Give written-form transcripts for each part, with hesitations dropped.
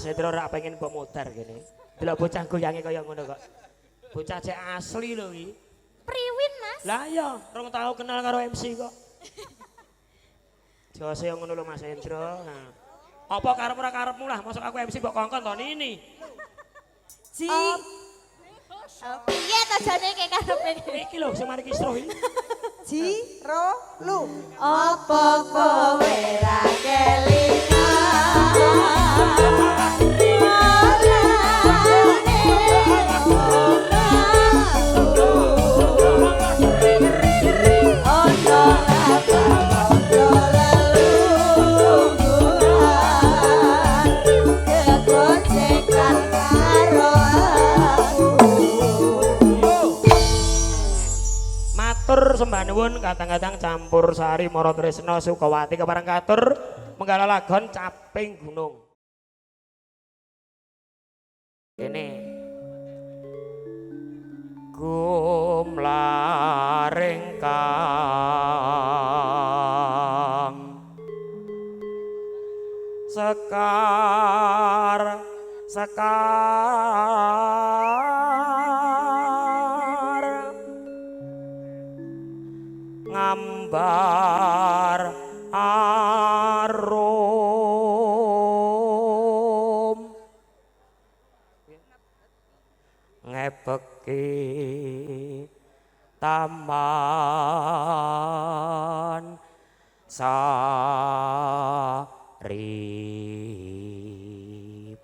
Mas Hendro ora pengen mbok modar kene. Delok bocah goyange kaya ngono kok. Bocah cek asli lho iki. Priwin, Mas. Lah iya, rong tau kenal karo MC kok. Jose yang ngono lho Mas Hendro. Nah. Apa karep ora karepmu lah, masuk aku MC mbok kongkon to ini. Ji. Piye to jane kayak karepe? Iki lho sing mari kisruh iki. Ji ro lu. Apa kowe ra kelingan? Sembah nuwun kadang-kadang campur sari Mara Tresna Sukawati kepareng katur menggala lagon Caping Gunung. Kene gumlaring kang sekar ngambar arum ngepeki taman sari.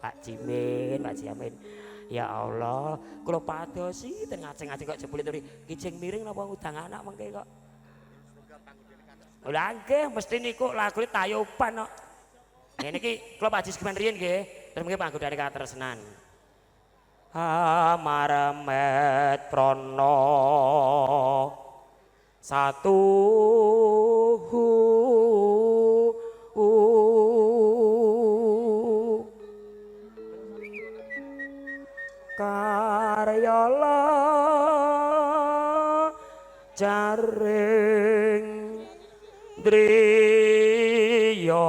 Pak Jimin ya Allah kula padosi ten ngajeng-ngajeng kok jebule turi kijing miring napa ngudang anak mengke kok. Lah nggih mesti niku lagu tayuban kok. Ngene iki kula Pak Haji Sekiman riyen nggih, terus mriki panggodane katresnan. Amaramet prana satu karyala jaring driya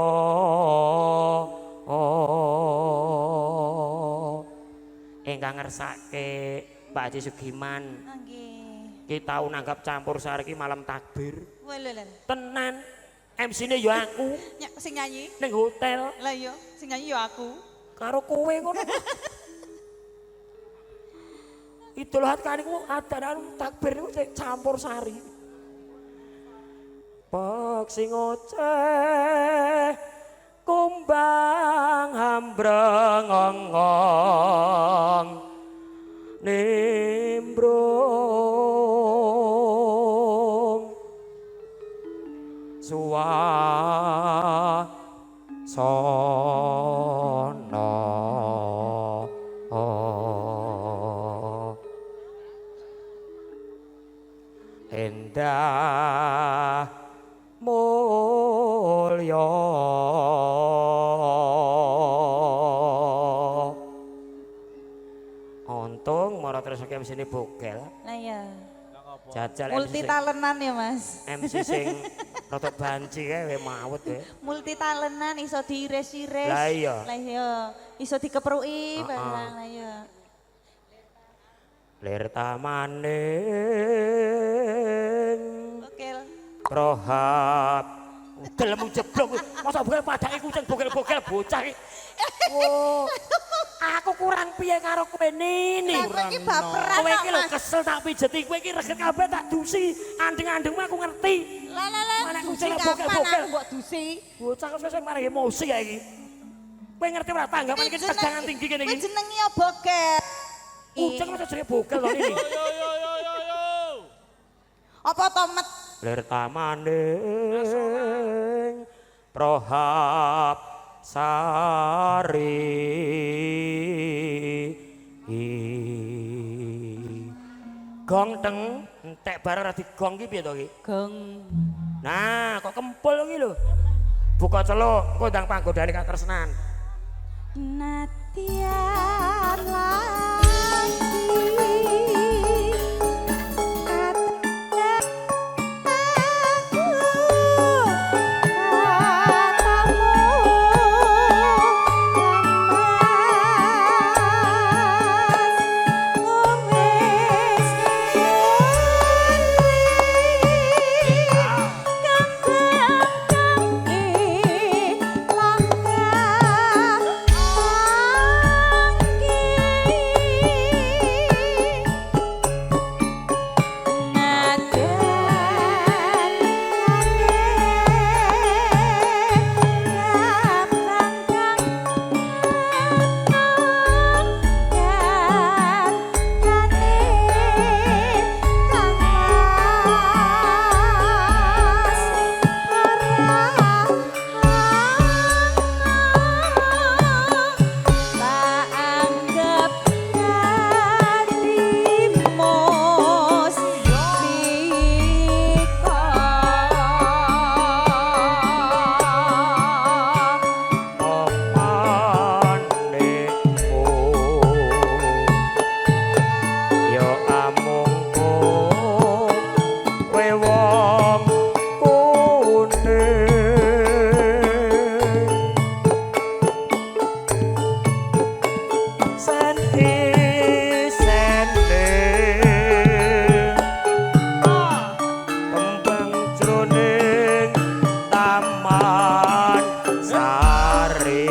ingkang ngersake Pak Haji Sugiman. Nggih. Ki tau nanggap campur sari ki malam takbir. Lho. Tenan. MC-ne ya aku. Sing nyanyi? Ning hotel. Lah iya, sing nyanyi ya aku. Karo kowe ngono. Idul Adha niku adanan takbir niku campur sari. Pek sing oceh kumbang hambrengong nimbrung suasana endah mulya untung Mara Tresna ki MC-ne bogel. Lah iya. Jajal Multi talentan ya Mas. MC sing rada banci kae mawet ya. Multi talentan iso diiris-iris. Lah iya. Lah iya. Iso dikepruki barang lah iya. Lir tamaning Bogel. prohab gelem jeblok masa bogel padake kucing bogel-bogel bocah iki. Oh, aku kurang piye karo kowe nini. Kowe iki baperan Kowe iki lho Mas. kesel tak pijeti kowe iki reget kabeh tak dusi. Andeng-andengmu aku ngerti. Lah. Mana Dusi kucing kapan bogel-bogel. aku mbok dusi? Bocah kok sing mari emosi ya iki. Kowe ngerti ora tanggapan iki tegangan tinggi kene Kuwi iki. jenenge ya bogel. Kucing masa jenenge bogel to ini. Apa to met? Lir tamaning prohab sari gong teng entek bareng ra digong ki piye to ki? Gong. Nah, kok kempul ki lho. Buka celuk, engko ndang panggodane katresnan. Natian lagi katamu isene kembang jroning taman sari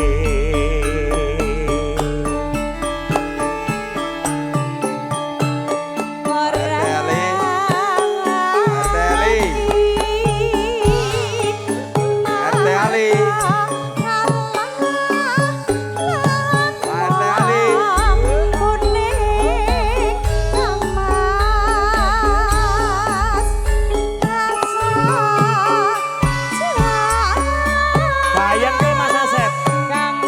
bayangke Mas Asep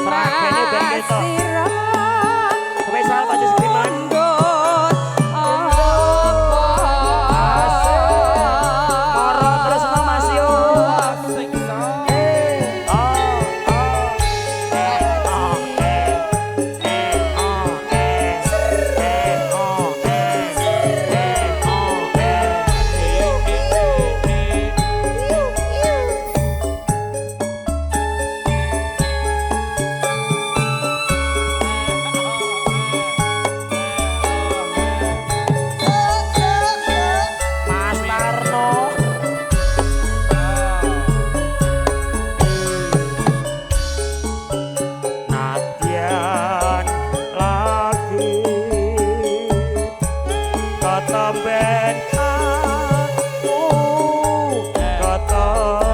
seragene ben ketok spesial Pak Jusliman moro terus no Mas yo Mas Tarno Nadian lagi ketemben aku ketemu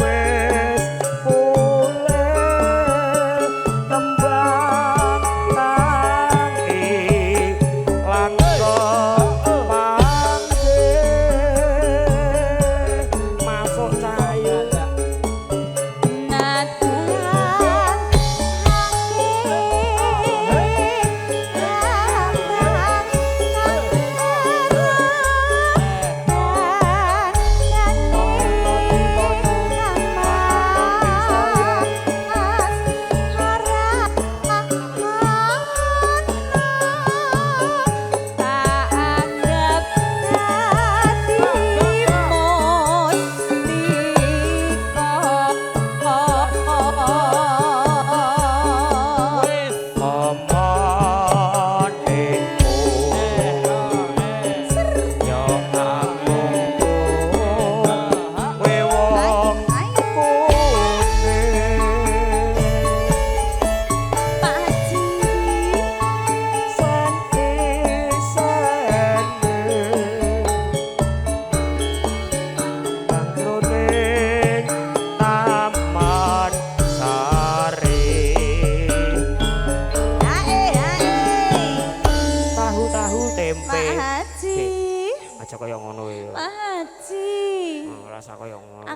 wes boleh tembang tangi langkah panggih masuk cair Omon iku yo aku kowe wong taman sari tahu tempe aja kaya ngono ya rasa kaya ngono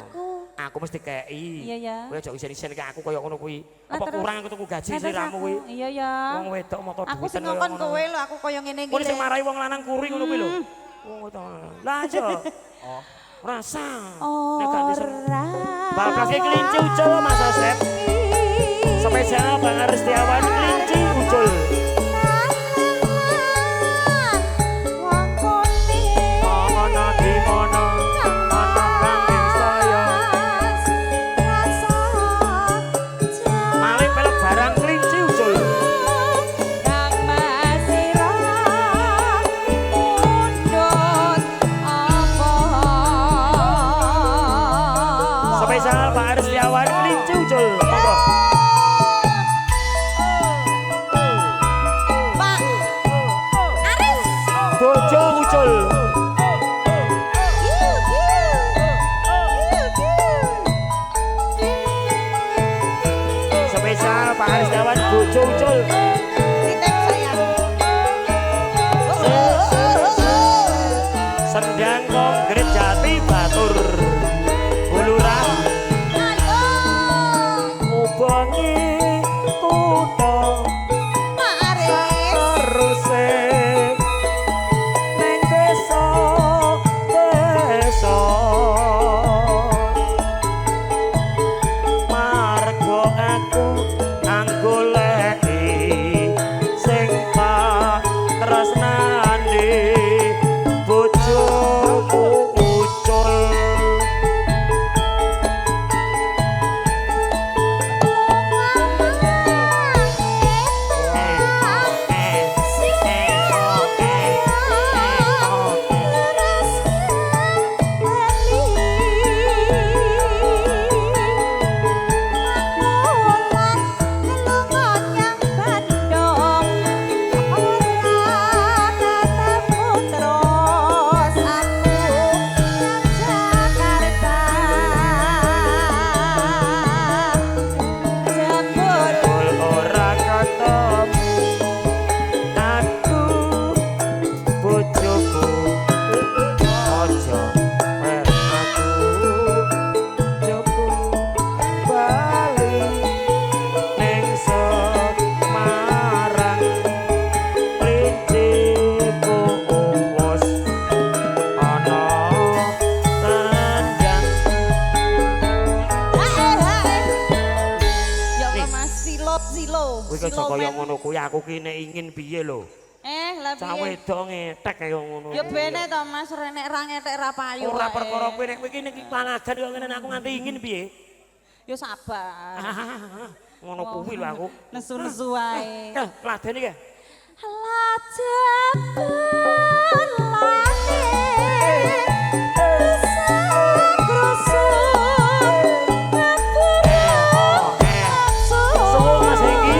aku mesti kei Iya ya. kowe aja isen-isen ke aku kaya ngono kuwi apa terus? kurang aku tuku gaji Terus sliramu kuwi iya ya. wong wedok moto Aku duiten sing ngongkon kowe lho, aku koyo ngene iki. kowe sing marahi wong lanang kuri ngono kuwi lho wong wedok lah aja rasa nek gak diser bakal kelinci ucul Mas Asep spesial Bang Aristiawan kelinci ucul ana di mono ana kambing saya maling pelek barang kelinci ucul spesial Pak Aristiawan kelinci ucul monggo bojo ucul spesial Pak Aristiawan bojo ucul sendang konkret jati batur bulurah mubangi tuto teruse neng desa margo aku anggoleki Kuwi aja kaya ngono kuwi aku ki nek ingin piye lho. Lah Cah piye? wedok ngetek kaya ngono. Ya bene to Mas, renek ra ngetek ra payu. Ora wae. perkara kowe nek kowe iki nek panagan kaya ngene aku nganti ingin piye? Ya sabar. Ngono kuwi lho aku. Nesu-nesu wae. Ladeni ki. Lajaban langit krasa Suwo Mas Hengki.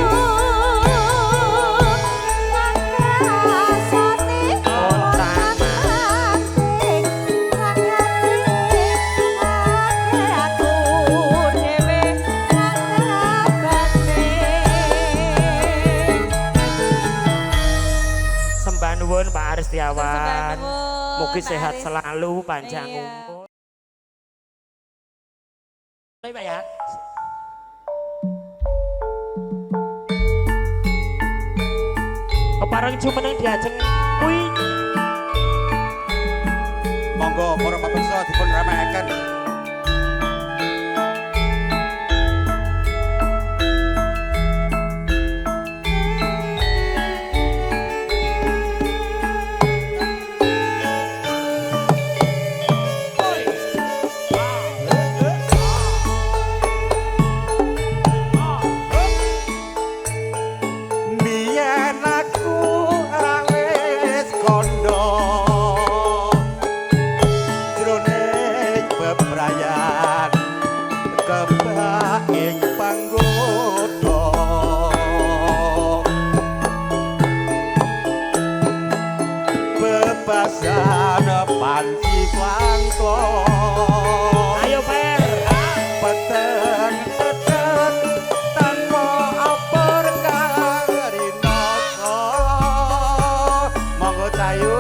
Sembah nuwun Pak Aristiawan. Mugi sehat selalu, panjang umur. Baik Pak ya. Kepareng jumeneng diajeng kuwi. Monggo para pamirsa dipun ramaiaken. Biyen aku ra wis kandha jroning bebrayan kebak ing panggoda bebasan panci plangko Ayo Per. peteng peteng tanpa apor karinasa monggo cayu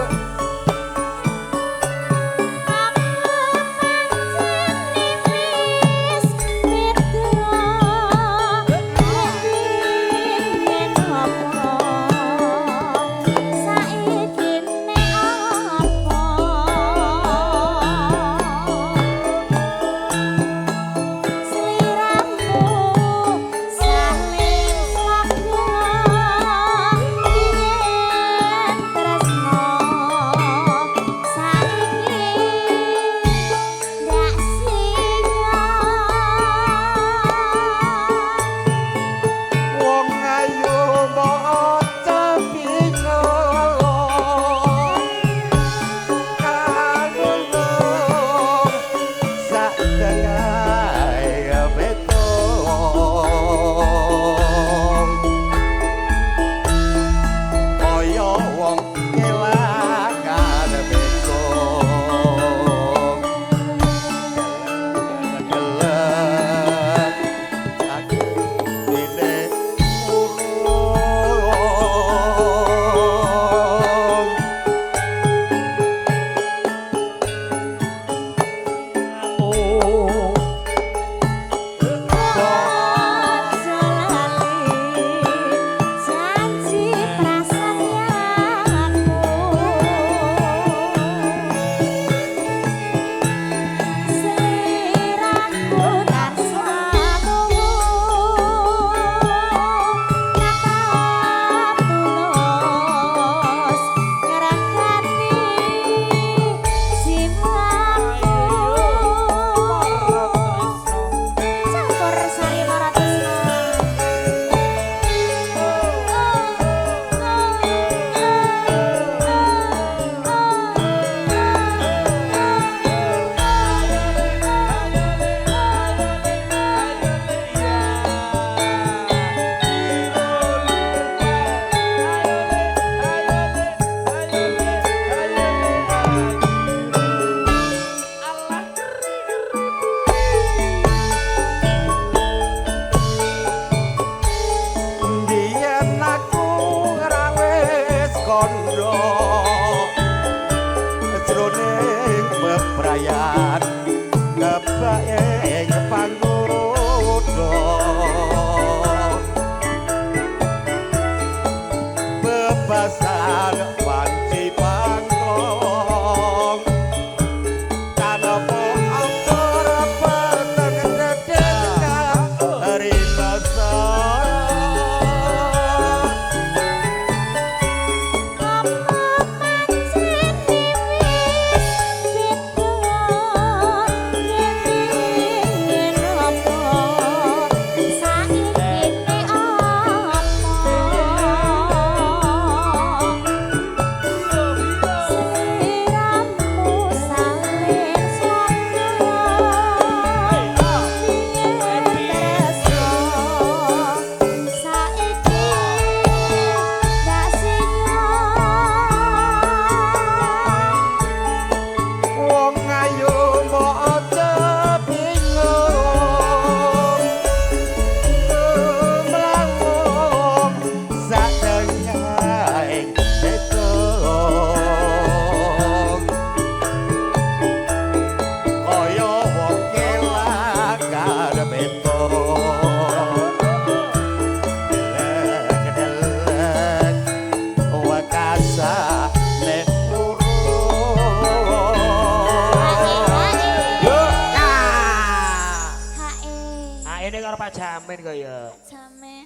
ini karo Pak Jamin kok ya. Jamin.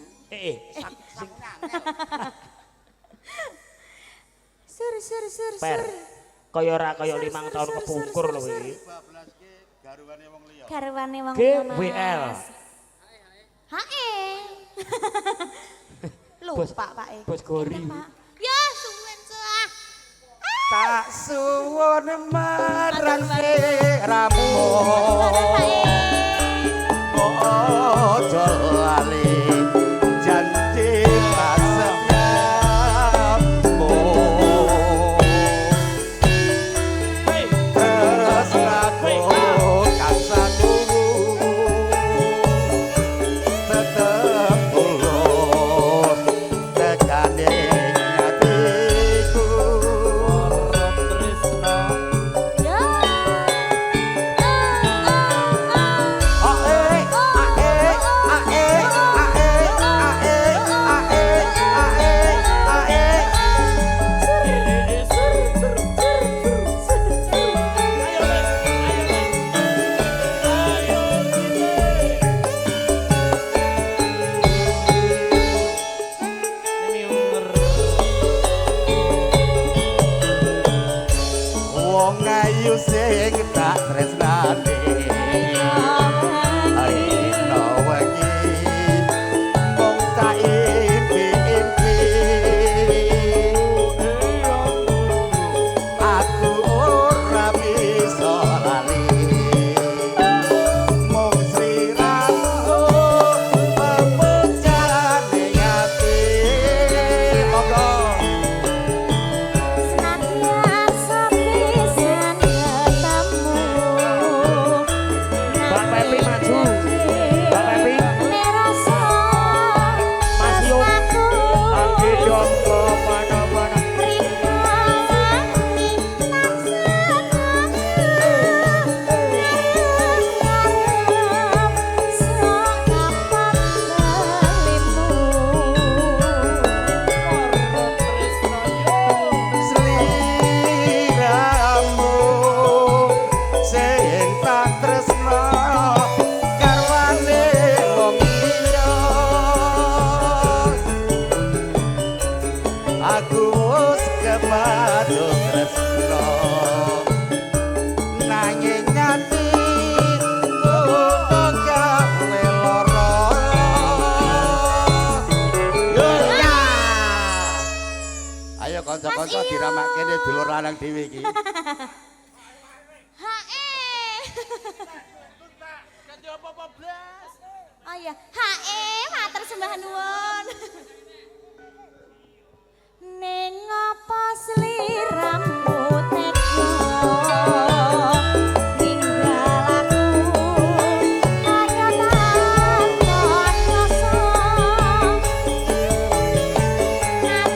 Sing Sur. per. Kaya ora kaya 5 tahun kepungkur lho iki. Garwane wong liya. GWL. Hae. Lupa Pak E. Bos Gori. Ya suwen cah. Tak suwun marang siramu ojo lali janji rasamu tresnaku kasaku tetep tulus tekane hatiku wong ayu sing tak tresnani ayo wengi mung tak impi-impi aku ora bisa lali mung sliramu pemujane ati monggo Senadyan sepisan ketemu Mbak Pepi maju. Mbak Pepi. Nerasa Mas Yo. tresnaku Lagi dong ke mana-mana. Rikani ngarep sok kapan sliramu sing tak tresno karwane wong liya aku wis kepadot tresno nanging nyati kok gawe lara yo ya ayo kanca-kanca diramak kene dulur lanang dhewe iki Hae. Oh iya, hae matur sembah nuwun. Ning apa sliramu tega ninggal aku kaya tanpa rasa atiku ngarep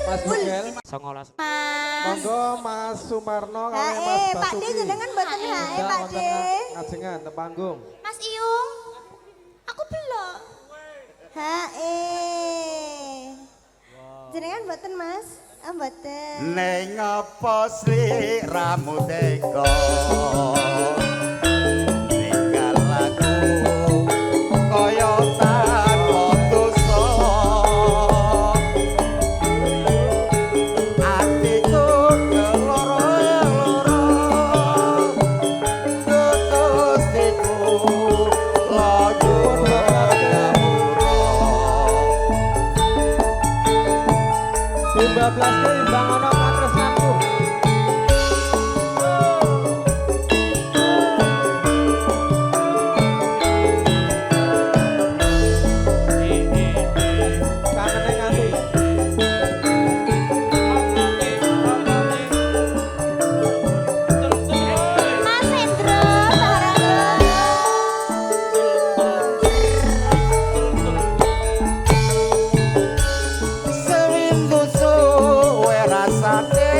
Mas Bugel. 19. Monggo Mas Sumarno kalian Mas Hae, Pak Basuki. De jenengan mboten hae, Tidak Pak wonten De. ngajengan teng panggung. Mas Iyung. Aku belum. Hae. Jenengan mboten, Mas? Ah, mboten. Neng apa sliramu tega ninggal aku kaya tanpa dosa atiku keloro-loro gustiku lagu Tim 12 ke imbang ono katresnanku. Kanene nganti. Mas Hendro, barang. Sewindu suwe rasane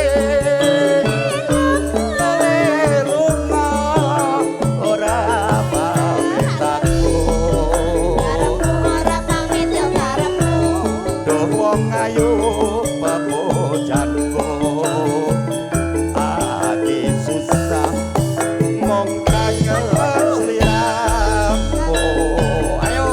lunga ora pamit aku Ora pamit yo karepmu. duh wong ayu pepujanku ati susah mong kangen sliramu ayo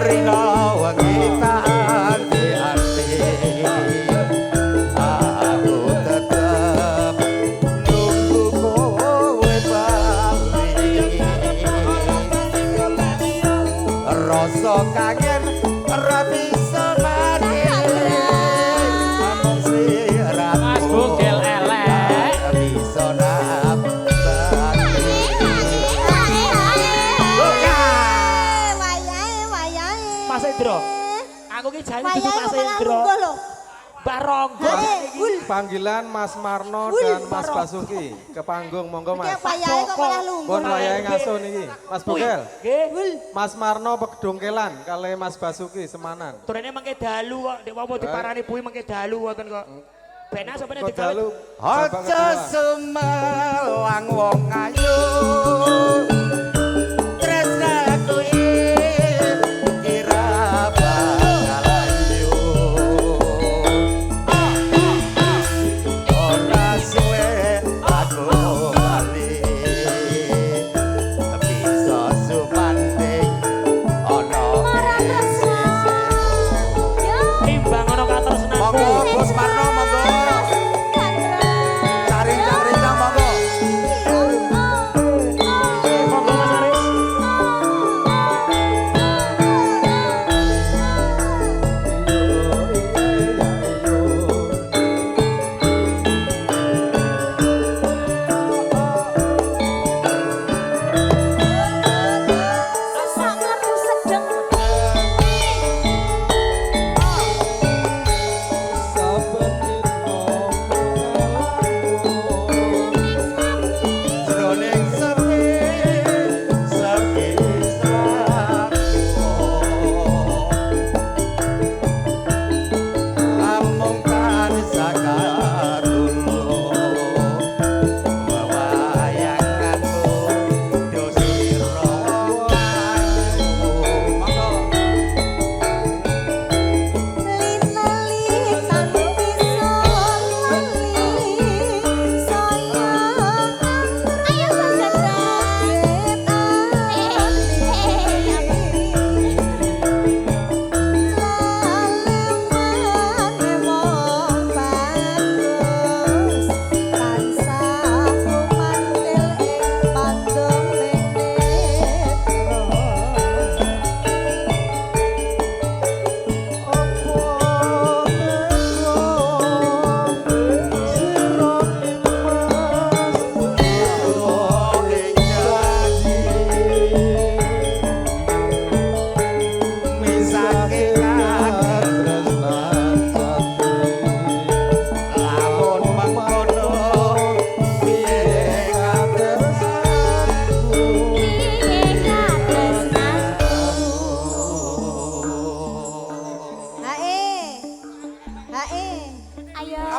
Rina wangi tak anti-anti aku tetep nunggu kowe bali rasa kangen ora bisa mati amung sliramu Mas Bugel elek. bisa nabati Mas Hendro. Aku ki jane dudu Mas Hendro. Baronggo iki. Panggilan Mas Marno dan Mas Basuki ke panggung monggo Mas. Pun wayahe ngaso niki. Mas Bugel. Nggih. Mas Marno pedongkelan kali Mas Basuki semanan. Turene mengke dalu kok, nek mau diparani bui mengke dalu wonten kok. Benak sampeyan Kok dalu. Aja semelang wong ayu tresnaku kira bakal ayu ora suwe aku bali bisa sumanding ana Timbang ono katresnanku. monggo Gus Marno monggo cari-cari monggo Monggo Mas Aris. jroning sepi sepi amung kan sakatulu wayanganku dosira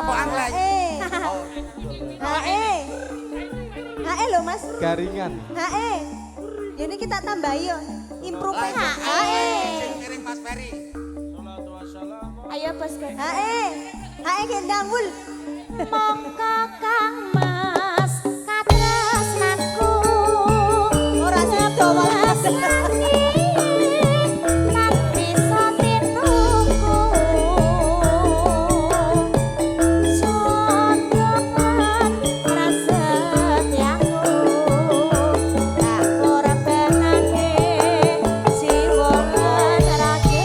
Apa anglai? Hae lho Mas. Garingan. Hae. Ini kita tambahi yo. Improve hae. Miring Mas Ferry. Ayo bos kan. Hae gendang wul. Mongko Kang Mas katresnanku. Ora sido Mas. Lan bisa tinuku. Sondongan prasetyaku. Tak korbanake jiwa ragaku.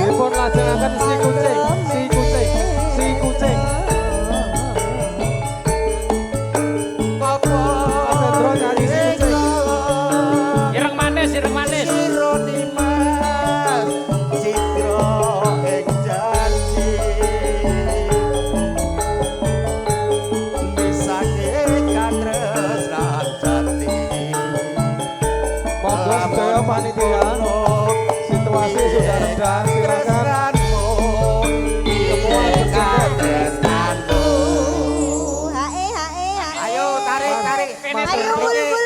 Dipun lajengaken si kucing, si kucing, si kucing. Mas Hendro nyanyi si kucing. Ireng manis, ireng manis. Monggo sedaya panitia. Situasi sudah reda, silakan. Hae. Ayo tarik. Mas Ayo Hendro,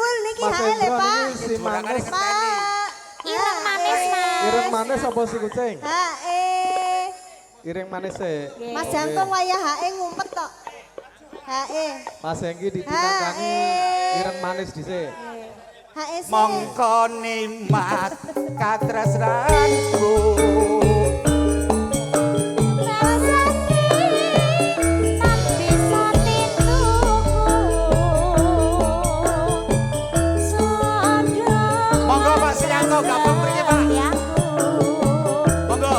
wul niki Mas hae le Hendro Pak. niki si manis. Pak. Ireng manis, Mas. Ireng manis apa si kucing? Hae. Ireng manis e. Mas Jantung wayah hae ngumpet tok. Hae. Mas Hengki dipinangkani ireng manis dhisik. Hae sih. Mongko nimat katresnanku. Monggo Pak Siyanto gabung mriki Pak. Monggo.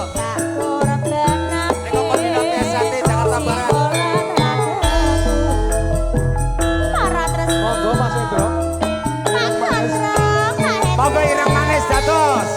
Ning Pondok Desati Jakarta Barat. Monggo Mas Hendro. Monggo ireng manis dados.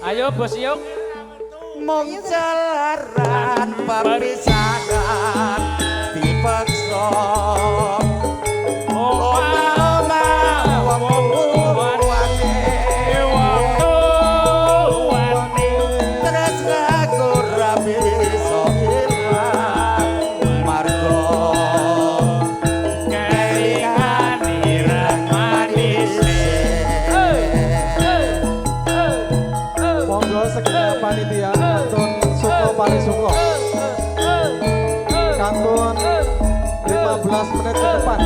Ayo bos yuk. Mung jalaran perpisahan dipaksa panitia kantun suko paling suko kantun 15 menit ke depan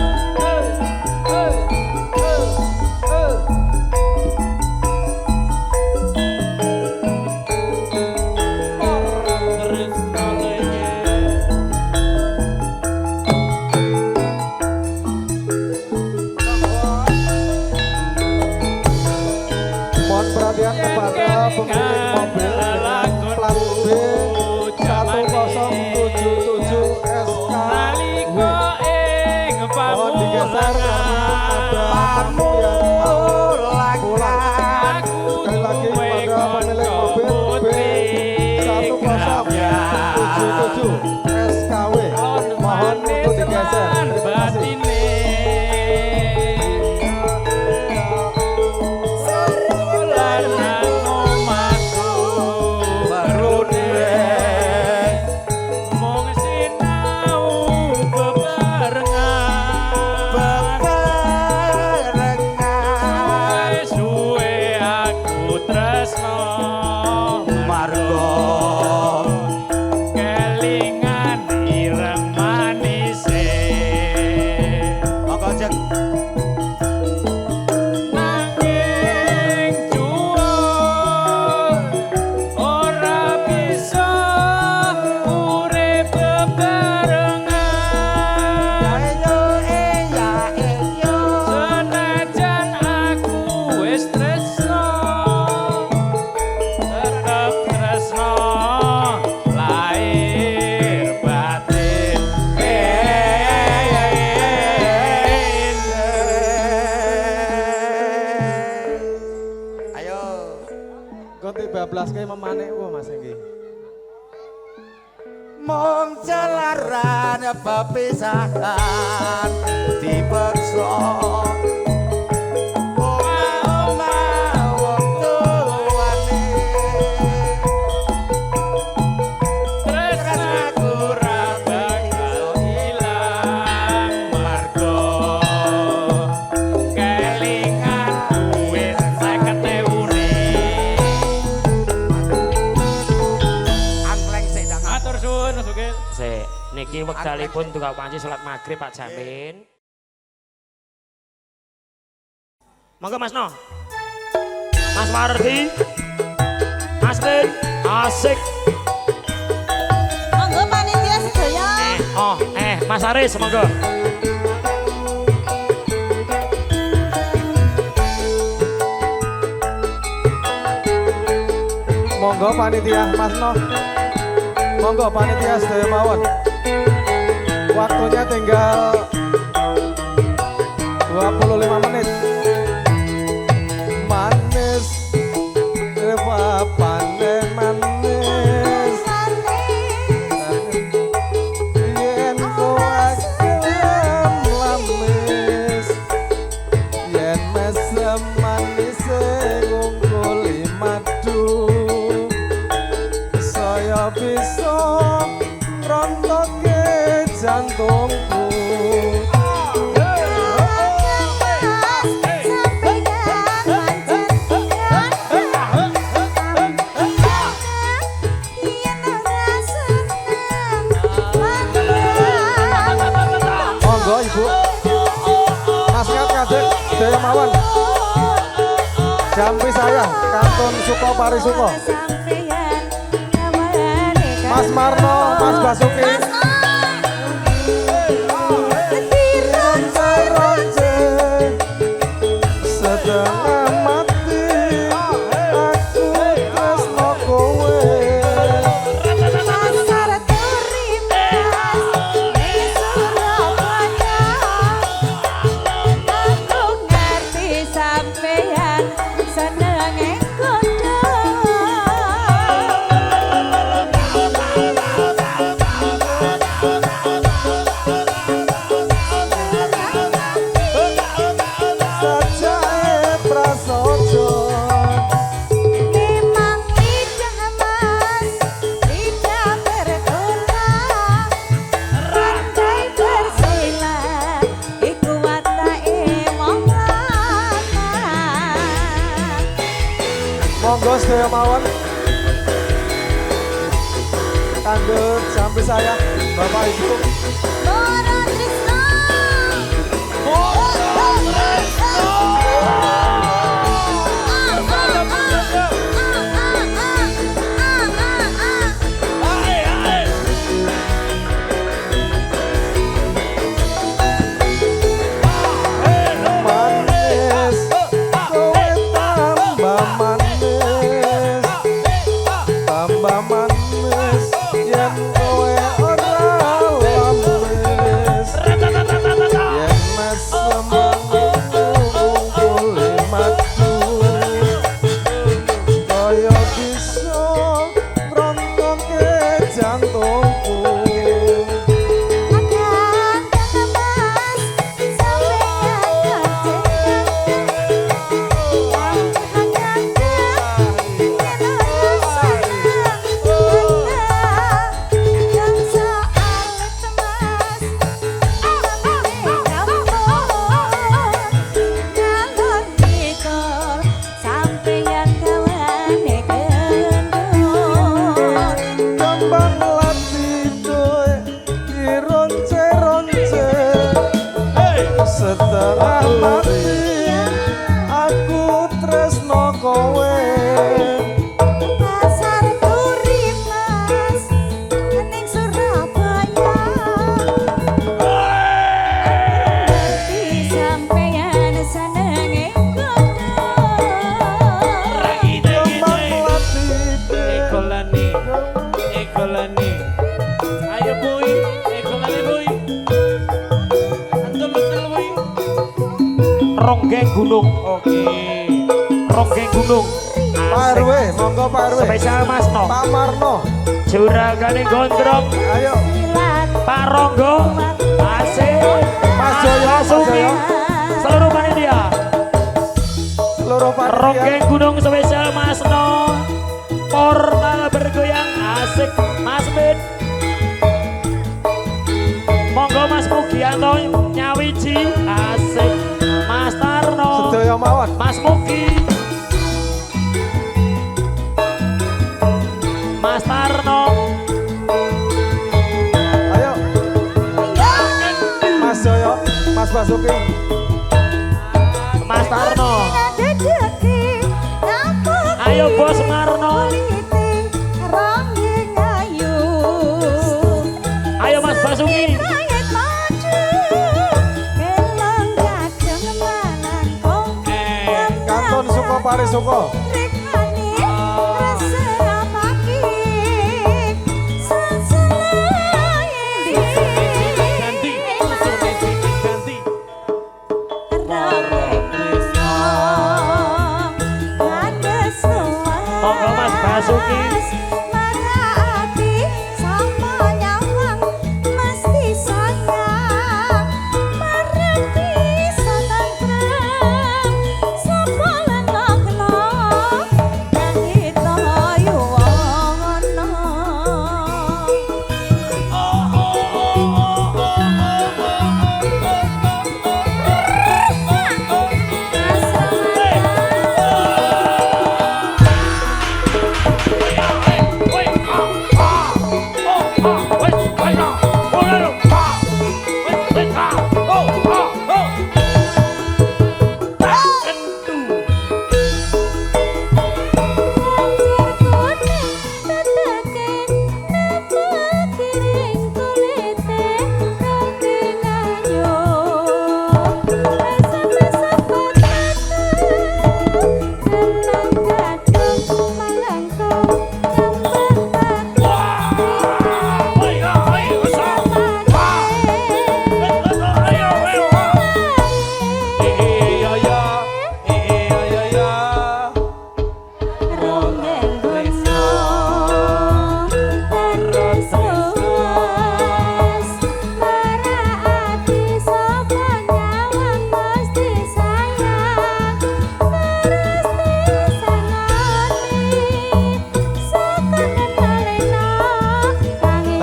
mohon perhatian kepada pemilik mobil plat B 1077 SKW. Mohon digeser karena ada tamu yang mau pulang. Sekali lagi kepada pemilik mobil B 1077 SKW. Mohon untuk digeser. Terima kasih. Ganti 12 kayak memanek kok Mas Enggi. Mung jalaran perpisahan dipaksa niki wekdalipun tukang panci salat maghrib Pak Jamin. Monggo Mas No. Mas Mardi. Mas Lin, asik. Monggo panitia sedaya. Mas Aris monggo. Monggo panitia Mas No. Monggo panitia sedaya mawon. Waktunya tinggal 25 menit. Manis, repapane manis. Yen kowe lamis, yen mesem manis ngungkuli madu. Saya bisa rontoke jantungku. Monggo Ibu. Mas ngadeg sedaya mawon. Jampi saya kantun Suko Parisuko. Mas Marno, Mas Basuki. Setengah mati aku tresno kowe. Pasar Turimas di Surabaya. Aku ngerti sampeyan senenge kodho. Dangdut sampai saya Bapak Ibu. Moro Trisno. Manis, kowe tambah manis, tambah manis, yen kowe ora lamis, yen mas mengungkuli madu, kaya bisa ngrontokke jantungku. Kembang latidoe dironce-ronce, setengah mati aku tresno kowe. Pasar Turi Mas ning Surabaya. Ngerti sampeyan senenge kono. Kembang latidoe Ekolani. Ayo boy, ekolani boy. Antul boy. Ronggeng gunung. Oke. Ronggeng gunung. Pak RW, monggo Pak RW. Spesial Mas No. Pak Marno, Juragane gondrong. ayo. Pak Ronggo. Asik. Mas Joyo, Mas Suki. Joyo. Seluruh panitia. Seluruh panitia. Ronggeng gunung spesial Mas No. Portal bergoyang asik Mas Bin. Monggo Mas Mugianto nyawiji asik Mas Tarno. Sedaya mawon. Mas Mugi. Mas Tarno. Ayo. Mas Joyo, Mas Basuki. Mas Tarno. Dedeki napa Ayo Bos Marno. Ronggeng ayu. Ayo Mas Basuki. Kayat maju. Kelong kadang manangkong. Kanton Suko Pari Suko. Rekane rasa pagi. Senselae. Ganti. Ganti. Monggo Mas Basuki.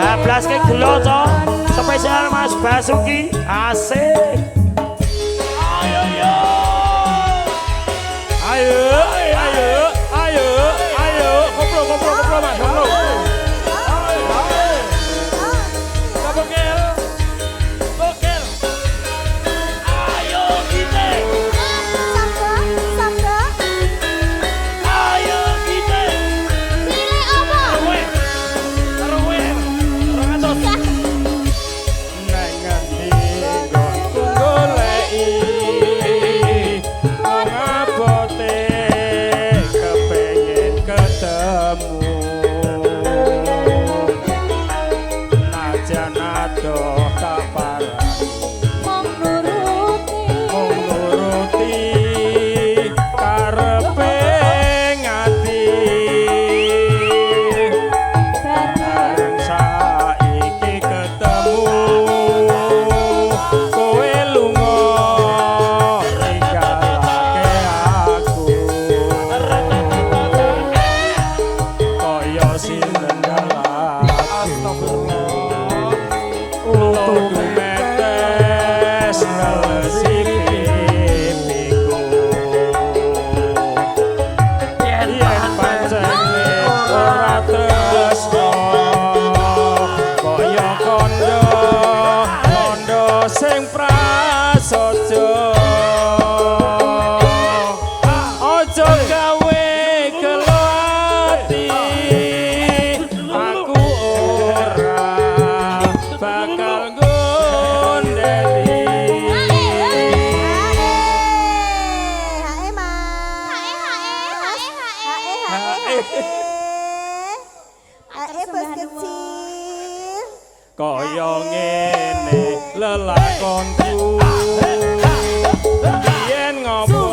Bablas ke gelo to, spesial Mas Basuki, asik. Ayo yo. Ayo, koplo Mas, koplo. sing prasaja aja gawe gelo ati aku ora bakal gondeli bos kecil. kaya ngene lelakonku yen ngopo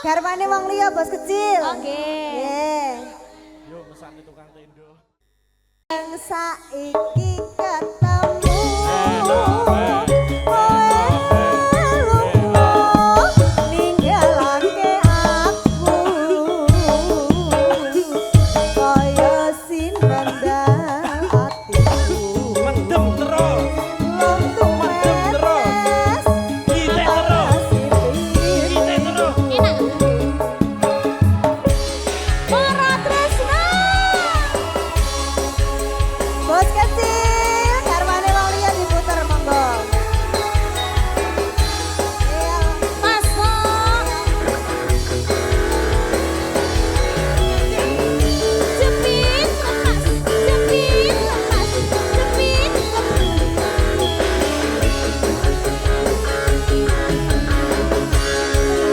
Garwane wong liya bos kecil. Oke. Yo mesane tukang tendo. Saiki ketemu. Ninggalake aku kaya sinandang atiku. Mendem terus. Mendem terus. Kita terus. Kita terus. Para tresna. Bos kecil, garwane wong liya diputer monggo. Iya, masuk. Jepit lepas, jepit lepas, jepit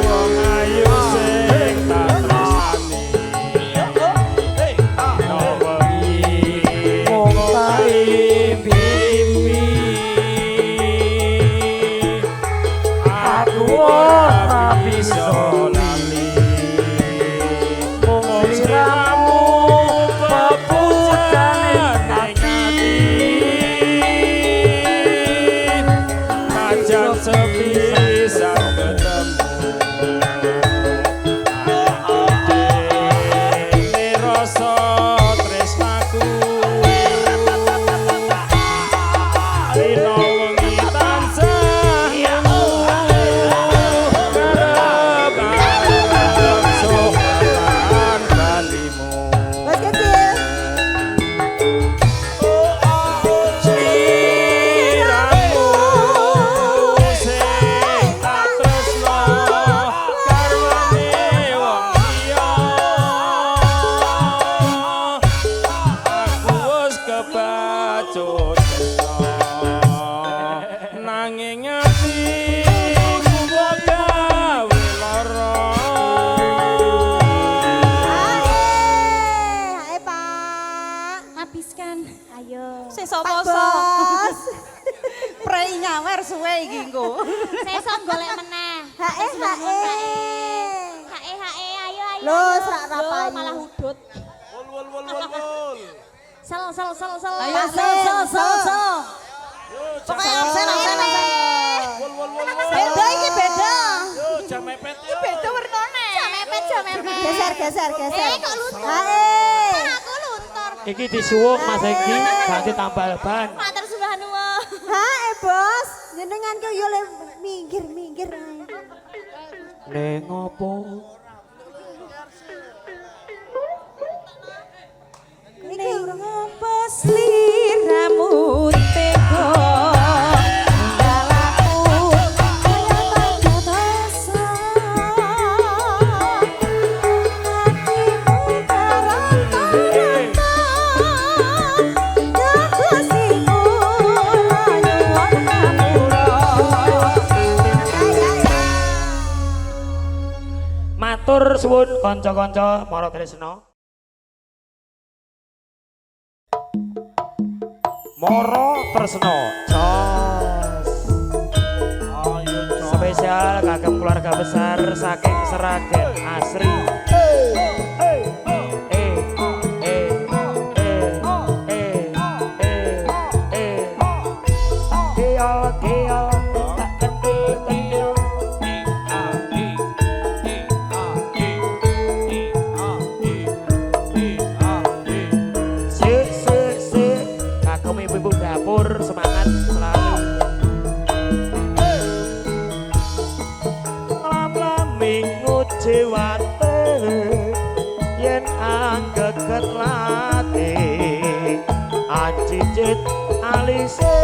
Wong ayu sing tak tresnani. No wengi ngopi pipi. Aku ora bisa lali. Mung sliramu pepucane ati. Kajan sepi sang ketemu. Ini rasa tresnaku Rino wengi tansah ngarep sopan balimu Bos kecil. Sliramu sing tak tresno garwane wong liya aku wis kebacut nanging ati nyawer suwe iki engko. Sesok golek meneh. Hae. Hae ayo. Lho sak rapayu. Malah udut. Wol. Sel. Ayo sel. Pokoknya absen. Wol. Beda iki beda. Yo jam mepet yo. Beda wernane. Jam mepet. Geser. Kok luntur? Hae. Aku luntur. Iki disuwuk Mas Egi ganti tambal ban. Matur subhanallah. Hae bos, jenengan ki yo minggir ae. Neng opo? Ning ngopo sliramu tega ninggalku kaya tanda dosa hatiku karanta aku siku nyuwun ngapura. Matur suwun kanca-kanca Mara Tresna. Mara Tresna. Jos. Ayo cok. Spesial kagem keluarga besar saking Seragen Asri. Ibu dapur semangat selalu. Lam-laming ngujiwate yen anggeget lati anjicit alise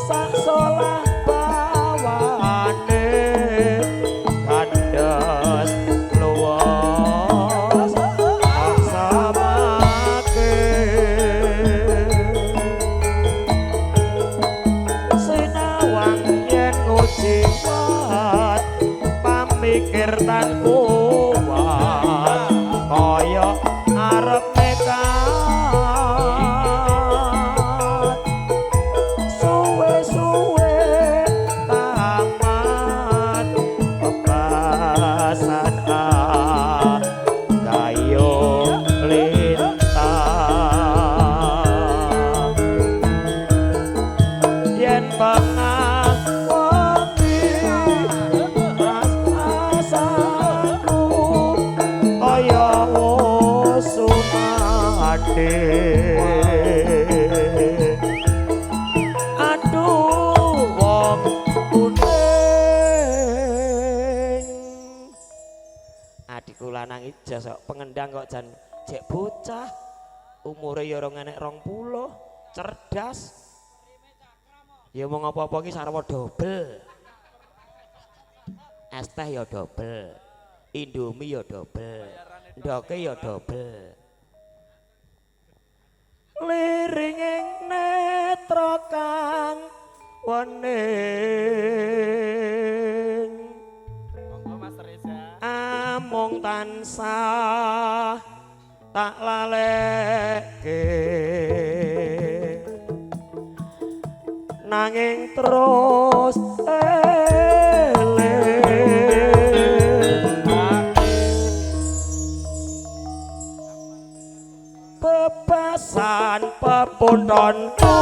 sak solah bawane kandas luwes aksamake sinawang yen nguji wat pamikir tan kuat kaya arep nekat suwe-suwe tamat pepasan gayo lintang yen tengah wengi asaku kaya sumade aduh wong kuning adikku lanang ijaz kok pengendang kok jan jek bocah umure ya ora enek 20 cerdas ya mau apa-apa ki sarwa dobel es teh ya dobel indomie ya dobel ndoke ya dobel liringing netra kang wening amung tansah tak laleke nanging terus bebasan pepundhonku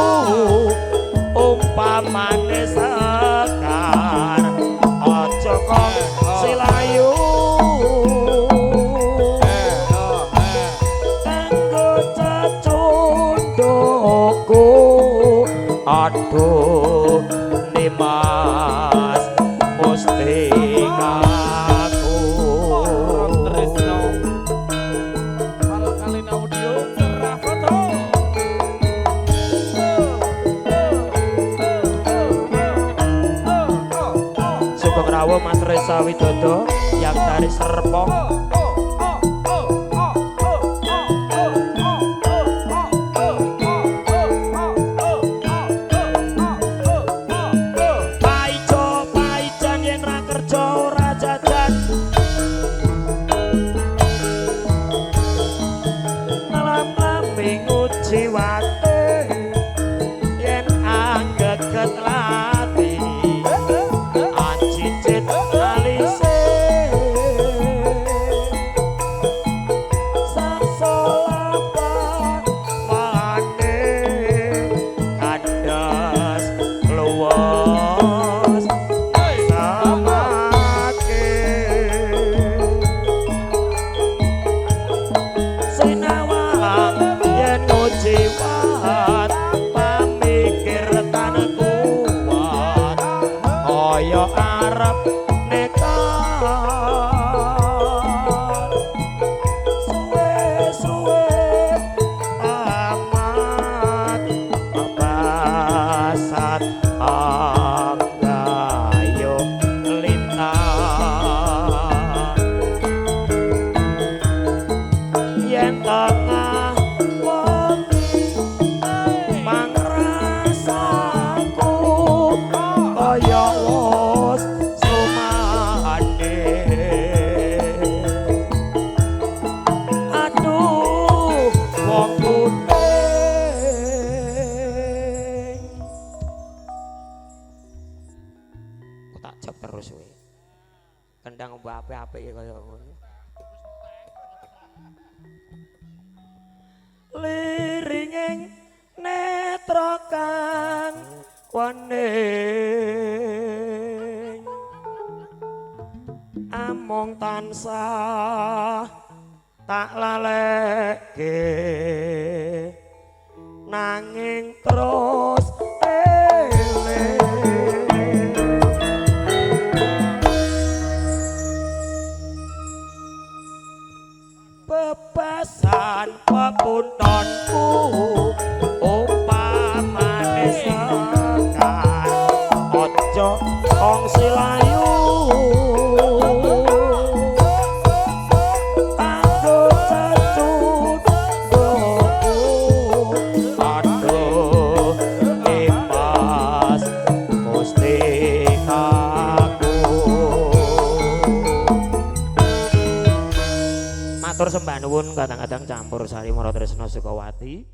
umpamane sekar aja kok silayu kanggo cacundukku aduh nimas musti ngaku Tresna. Kalkalin audio cerah foto. Sugeng rawuh Mas Reza Widodo yang dari Serpong. Paijan yen ra kerja ora jajan. Lam-laming nguji wate Kandang apik-apik ya kaya ngono. Liringing netra kang kuning among tansah tak lalekke nanging terus eling bebasan pepuntonku upamane sekan ojo kongsi layu kanggo cecut doku aduh imas mustikaku matur sembah nuwun kadang-kadang campur sari Maratresna Sukawati.